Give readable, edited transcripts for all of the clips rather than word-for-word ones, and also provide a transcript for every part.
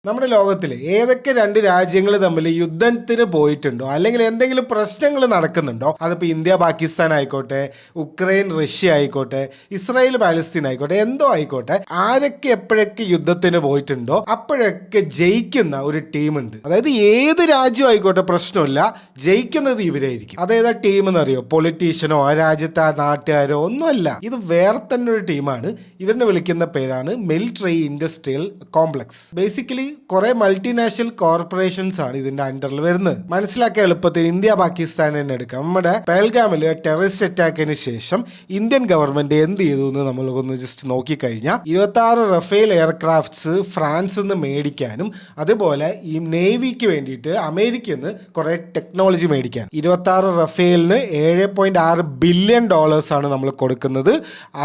നമ്മുടെ ലോകത്തിൽ ഏതൊക്കെ രണ്ട് രാജ്യങ്ങൾ തമ്മിൽ യുദ്ധത്തിന് പോയിട്ടുണ്ടോ അല്ലെങ്കിൽ എന്തെങ്കിലും പ്രശ്നങ്ങൾ നടക്കുന്നുണ്ടോ, അതിപ്പോൾ ഇന്ത്യ പാകിസ്ഥാൻ ആയിക്കോട്ടെ, ഉക്രൈൻ റഷ്യ ആയിക്കോട്ടെ, ഇസ്രായേൽ പാലസ്തീൻ ആയിക്കോട്ടെ, എന്തോ ആയിക്കോട്ടെ, ആരൊക്കെ എപ്പോഴൊക്കെ യുദ്ധത്തിന് പോയിട്ടുണ്ടോ അപ്പോഴൊക്കെ ജയിക്കുന്ന ഒരു ടീമുണ്ട്. അതായത് ഏത് രാജ്യം ആയിക്കോട്ടെ പ്രശ്നമില്ല, ജയിക്കുന്നത് ഇവരായിരിക്കും. അതേതാ ടീം എന്നറിയോ? പൊളിറ്റീഷ്യനോ ആ രാജ്യത്തെ നാട്ടുകാരോ ഒന്നുമല്ല, ഇത് വേറെ തന്നെ ഒരു ടീമാണ്. ഇവരിനെ വിളിക്കുന്ന പേരാണ് മിലിറ്ററി ഇൻഡസ്ട്രിയൽ കോംപ്ലക്സ്. ബേസിക്കലി കുറെ മൾട്ടിനാഷണൽ കോർപ്പറേഷൻസ് ആണ് ഇതിന്റെ അണ്ടറിൽ വരുന്നത്. മനസ്സിലാക്കാൻ എളുപ്പത്തിൽ ഇന്ത്യ പാകിസ്ഥാൻ തന്നെ എടുക്കാം. നമ്മുടെ പെഹൽഗാമിൽ ടെററിസ്റ്റ് അറ്റാക്കിന് ശേഷം ഇന്ത്യൻ ഗവൺമെന്റ് എന്ത് ചെയ്തു എന്ന് നമ്മളൊന്ന് ജസ്റ്റ് നോക്കിക്കഴിഞ്ഞാൽ 26 റഫേൽ എയർക്രാഫ്റ്റ്സ് ഫ്രാൻസിൽ നിന്ന് മേടിക്കാനും അതുപോലെ ഈ നേവിക്ക് വേണ്ടിയിട്ട് അമേരിക്കയിൽ നിന്ന് കുറെ ടെക്നോളജി മേടിക്കാൻ 26 റഫേലിന് $7.6 ബില്യൺ ആണ് നമ്മൾ കൊടുക്കുന്നത്.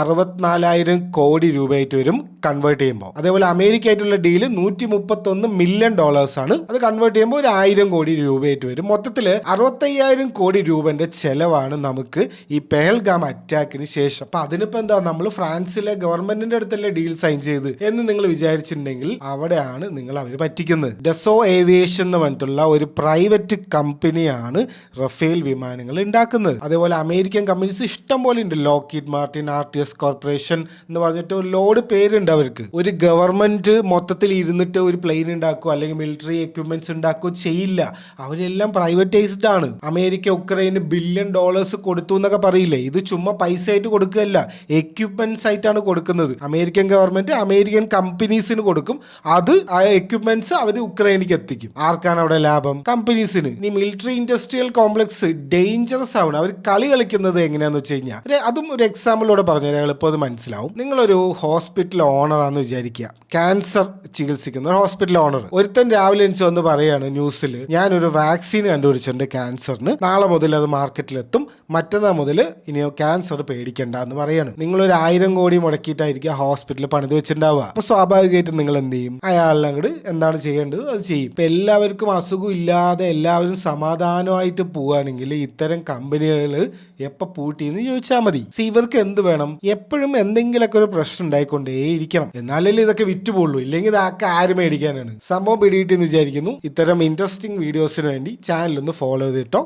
64,000 കോടി രൂപയായിട്ട് വരും കൺവേർട്ട് ചെയ്യുമ്പോൾ. അതേപോലെ അമേരിക്ക ആയിട്ടുള്ള ഡീല് $131 മില്യൺ ആണ്. അത് കൺവേർട്ട് ചെയ്യുമ്പോൾ ഒരു 1,000 കോടി രൂപയായിട്ട് വരും. മൊത്തത്തിൽ 65,000 കോടി രൂപന്റെ ചെലവാണ് നമുക്ക് ഈ പെഹൽഗാം അറ്റാക്കിന് ശേഷം. അപ്പൊ അതിനിപ്പോ എന്താ, നമ്മൾ ഫ്രാൻസിലെ ഗവൺമെന്റിന്റെ അടുത്തല്ലേ ഡീൽ സൈൻ ചെയ്ത് എന്ന് നിങ്ങൾ വിചാരിച്ചിട്ടുണ്ടെങ്കിൽ അവിടെയാണ് നിങ്ങൾ അവർ പറ്റിക്കുന്നത്. ഡെസോ ഏവിയേഷൻ എന്ന് പറഞ്ഞിട്ടുള്ള ഒരു പ്രൈവറ്റ് കമ്പനിയാണ് റഫേൽ വിമാനങ്ങൾ ഉണ്ടാക്കുന്നത്. അതേപോലെ അമേരിക്കൻ കമ്പനീസ് ഇഷ്ടം പോലെ ഉണ്ട്. ലോക്കീഡ് മാർട്ടിൻ, RTS കോർപ്പറേഷൻ എന്ന് പറഞ്ഞിട്ട് ഒരു ലോഡ് പേരുണ്ട് അവർക്ക്. ഒരു ഗവൺമെന്റ് മൊത്തത്തിൽ ഇരുന്നിട്ട് ഒരു പ്ലെയിൻ ഉണ്ടാക്കുക അല്ലെങ്കിൽ മിലിറ്ററി എക്യുപ്മെന്റ്സ് ഉണ്ടാക്കുക ചെയ്യില്ല. അവരെല്ലാം പ്രൈവറ്റൈസ്ഡ് ആണ്. അമേരിക്ക ഉക്രൈന് $1 ബില്യൺ കൊടുത്തു എന്നൊക്കെ പറയില്ലേ, ഇത് ചുമ്മാ പൈസ ആയിട്ട് കൊടുക്കുകയല്ല, എക്യുപ്മെന്റ്സ് ആയിട്ടാണ് കൊടുക്കുന്നത്. അമേരിക്കൻ ഗവൺമെന്റ് അമേരിക്കൻ കമ്പനീസിന് കൊടുക്കും, അത് ആ എക്യുപ്മെന്റ്സ് അവർ ഉക്രൈനിക്ക് എത്തിക്കും. ആർക്കാണ് അവിടെ ലാഭം? കമ്പനീസിന്. ഇനി മിലിറ്ററി ഇൻഡസ്ട്രിയൽ കോംപ്ലക്സ് ഡേഞ്ചറസ് ആണ്. അവർ കളി കളിക്കുന്നത് എങ്ങനെയാന്ന് വെച്ച് കഴിഞ്ഞാൽ, അതും ഒരു എക്സാമ്പിളോടെ പറഞ്ഞാൽ എളുപ്പം അത് മനസ്സിലാവും. നിങ്ങളൊരു ഹോസ്പിറ്റൽ ഓണറാന്ന് വിചാരിക്കുക, ക്യാൻസർ ചികിത്സിക്കുന്ന ഒരു ഹോസ്പിറ്റൽ ഓണർ. ഒരുത്തൻ രാവിലെ എനിക്ക് വന്ന് പറയാണ് ന്യൂസിൽ, ഞാനൊരു വാക്സിൻ കണ്ടുപിടിച്ചിട്ടുണ്ട് ക്യാൻസറിന്, നാളെ മുതൽ അത് മാർക്കറ്റിലെത്തും, മറ്റന്നാൾ മുതൽ ഇനി ക്യാൻസർ പേടിക്കണ്ട എന്ന് പറയാണ്. നിങ്ങളൊരു 1,000 കോടി മുടക്കിയിട്ടായിരിക്കും ഹോസ്പിറ്റൽ പണിത് വെച്ചിട്ടുണ്ടാവുക. അപ്പൊ സ്വാഭാവികമായിട്ടും നിങ്ങൾ എന്ത് ചെയ്യും? അയാളെ അങ്ങോട്ട് എന്താണ് ചെയ്യേണ്ടത് അത് ചെയ്യും. ഇപ്പൊ എല്ലാവർക്കും അസുഖം ഇല്ലാതെ എല്ലാവരും സമാധാനമായിട്ട് പോവുകയാണെങ്കിൽ ഇത്തരം കമ്പനികൾ എപ്പോൾ പൂട്ടിയെന്ന് ചോദിച്ചാൽ മതി. ഇവർക്ക് എന്ത് വേണം? എപ്പോഴും എന്തെങ്കിലുമൊക്കെ ഒരു പ്രശ്നം ഉണ്ടായിക്കൊണ്ടേ ഇരിക്കണം, എന്നാലല്ലേ ഇതൊക്കെ വിറ്റുപോളൂ. ഇല്ലെങ്കിൽ ഇതൊക്കെ ആര് മേടിക്കാനാണ്? സംഭവം പിടികിട്ടെന്ന് വിചാരിക്കുന്നു. ഇത്തരം ഇൻട്രസ്റ്റിംഗ് വീഡിയോസിന് വേണ്ടി ചാനൽ ഒന്ന് ഫോളോ ചെയ്തിട്ടോ.